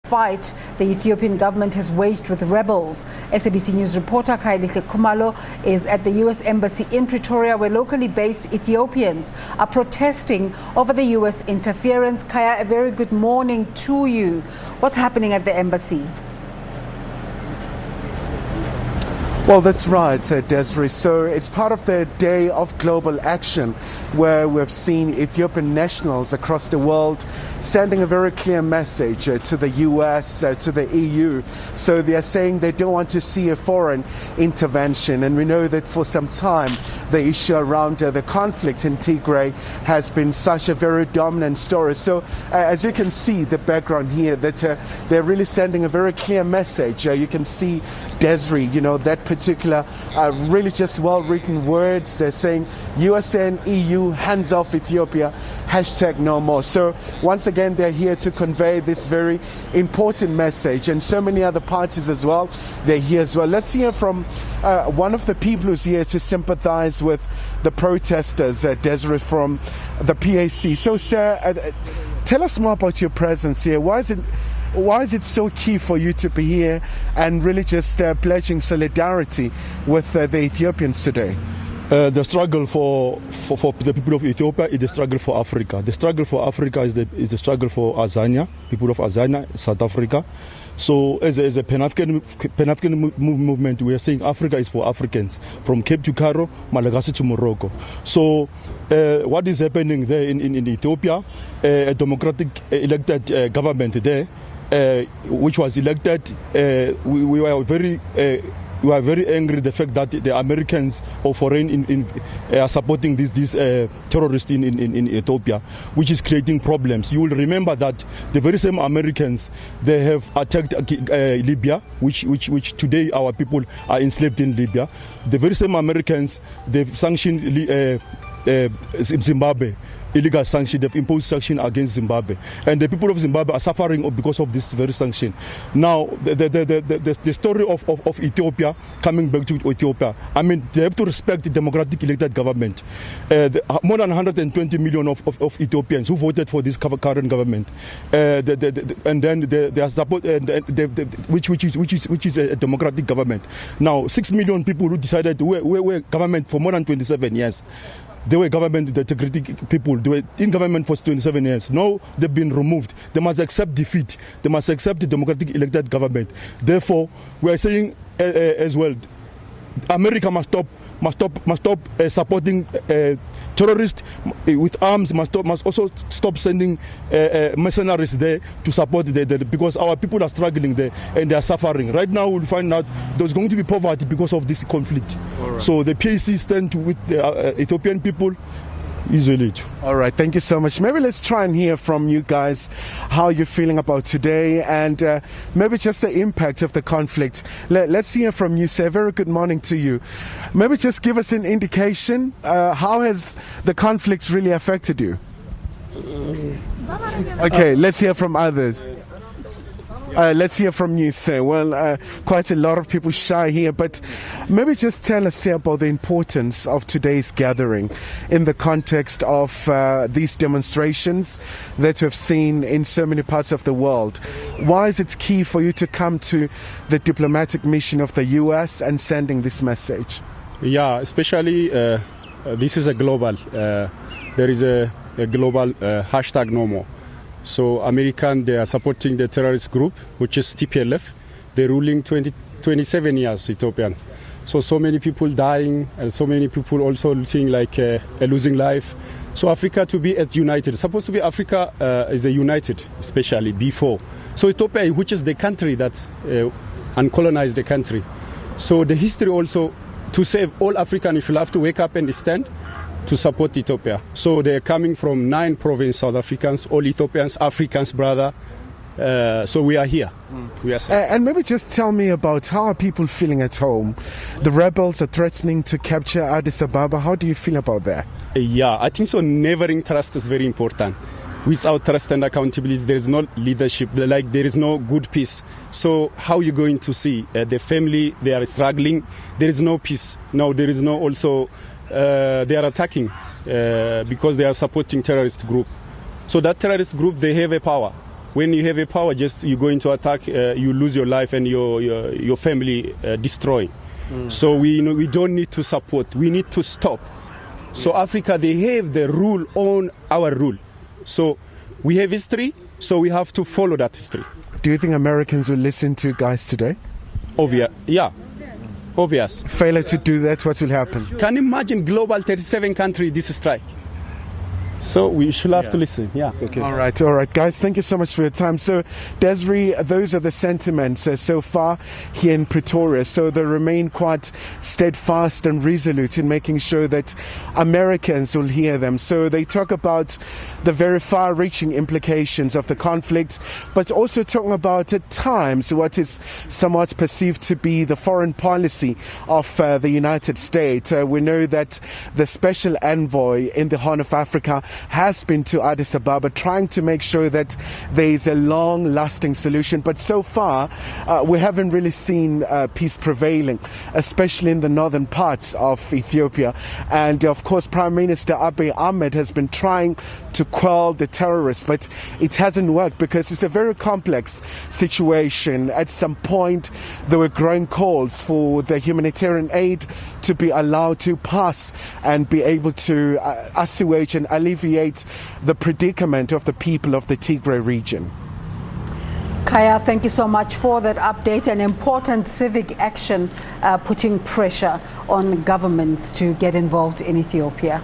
Fight the Ethiopian government has waged with rebels. SABC News reporter Khayelihle Khumalo is at the U.S. Embassy in Pretoria, where locally based Ethiopians are protesting over the U.S. interference. Kaya, a very good morning to you. What's happening at the embassy? Well, that's right, Desiree. So it's part of the Day of Global Action, where we've seen Ethiopian nationals across the world sending a very clear message to the US, to the EU. So they are saying they don't want to see a foreign intervention. And we know that for some time, the issue around the conflict in Tigray has been such a very dominant story. So as you can see the background here, that they're really sending a very clear message. You can see Desiree, that particular really just well-written words. They're saying USA and EU, hands off Ethiopia, #no more. So once again, they're here to convey this very important message, and so many other parties as well, they're here as well. Let's hear from one of the people who's here to sympathize with the protesters, Desiree, from the PAC. So sir, tell us more about your presence here. Why is it so key for you to be here and really just pledging solidarity with the Ethiopians today? The struggle for the people of Ethiopia is the struggle for Africa. The struggle for Africa is the struggle for Azania, people of Azania, South Africa. So as a Pan-African movement, we are saying Africa is for Africans, from Cape to Cairo, Malagasy to Morocco. So what is happening there in Ethiopia, a democratic elected government there, which was elected, we were very angry the fact that the Americans or foreign are supporting these terrorists in Ethiopia, which is creating problems. You will remember that the very same Americans, they have attacked Libya, which today our people are enslaved in Libya. The very same Americans, they've sanctioned Zimbabwe. Illegal sanction, they've imposed sanction against Zimbabwe, and the people of Zimbabwe are suffering because of this very sanction. Now, the story of Ethiopia, coming back to Ethiopia, I mean, they have to respect the democratic elected government. More than 120 million of Ethiopians who voted for this current government, and then they are support, which is a democratic government. Now, 6 million people who decided were government for more than 27 years. They were government, the democratic people. They were in government for 27 years. Now they've been removed. They must accept defeat. They must accept the democratic elected government. Therefore, we are saying as well, America must stop supporting terrorists with arms. Must also stop sending mercenaries there to support because our people are struggling there and they are suffering. Right now, we'll find out there's going to be poverty because of this conflict. Right. So the PAC stand with the Ethiopian people. All right, thank you so much. Maybe let's try and hear from you guys how you're feeling about today, and maybe just the impact of the conflict. Let's hear from you, sir. Very good morning to you. Maybe just give us an indication, how has the conflict really affected you? Okay, let's hear from others. Let's hear from you, sir. Well, quite a lot of people shy here, but maybe just tell us about the importance of today's gathering in the context of these demonstrations that we've seen in so many parts of the world. Why is it key for you to come to the diplomatic mission of the US and sending this message? Yeah, especially this is a global, there is a global #no more. So they are supporting the terrorist group, which is TPLF. They're ruling 27 years, Ethiopians. So many people dying, and so many people also looking like losing life. So Africa to be united. Supposed to be Africa is a united, especially before. So Ethiopia, which is the country that uncolonized the country. So the history also, to save all Africans, you should have to wake up and stand to support Ethiopia. So they're coming from 9 provinces, South Africans, all Ethiopians, Africans, brother. So we are here. And maybe just tell me about how are people feeling at home? The rebels are threatening to capture Addis Ababa. How do you feel about that? Yeah, I think so. Nevering trust is very important. Without trust and accountability, there is no leadership. There is no good peace. So how are you going to see the family? They are struggling. There is no peace. No, there is no also. They are attacking because they are supporting terrorist group. So that terrorist group, they have a power. When you have a power, just you go into attack, you lose your life and your family destroyed. So we don't need to support. We need to stop. So Africa, they have the rule on our rule. So we have history, so we have to follow that history. Do you think Americans will listen to guys today? Obvious, yeah. Obvious. Failure to do that, what will happen? Can you imagine global 37 country this strike? So we should have to listen. Yeah. Okay. All right, guys. Thank you so much for your time. So, Desiree, those are the sentiments so far here in Pretoria. So they remain quite steadfast and resolute in making sure that Americans will hear them. So they talk about the very far-reaching implications of the conflict, but also talking about at times what is somewhat perceived to be the foreign policy of the United States. We know that the special envoy in the Horn of Africa has been to Addis Ababa trying to make sure that there is a long-lasting solution. But so far, we haven't really seen peace prevailing, especially in the northern parts of Ethiopia. And of course, Prime Minister Abiy Ahmed has been trying to quell the terrorists, but it hasn't worked because it's a very complex situation. At some point, there were growing calls for the humanitarian aid to be allowed to pass and be able to assuage and alleviate the predicament of the people of the Tigray region. Khaya, thank you so much for that update. An important civic action putting pressure on governments to get involved in Ethiopia.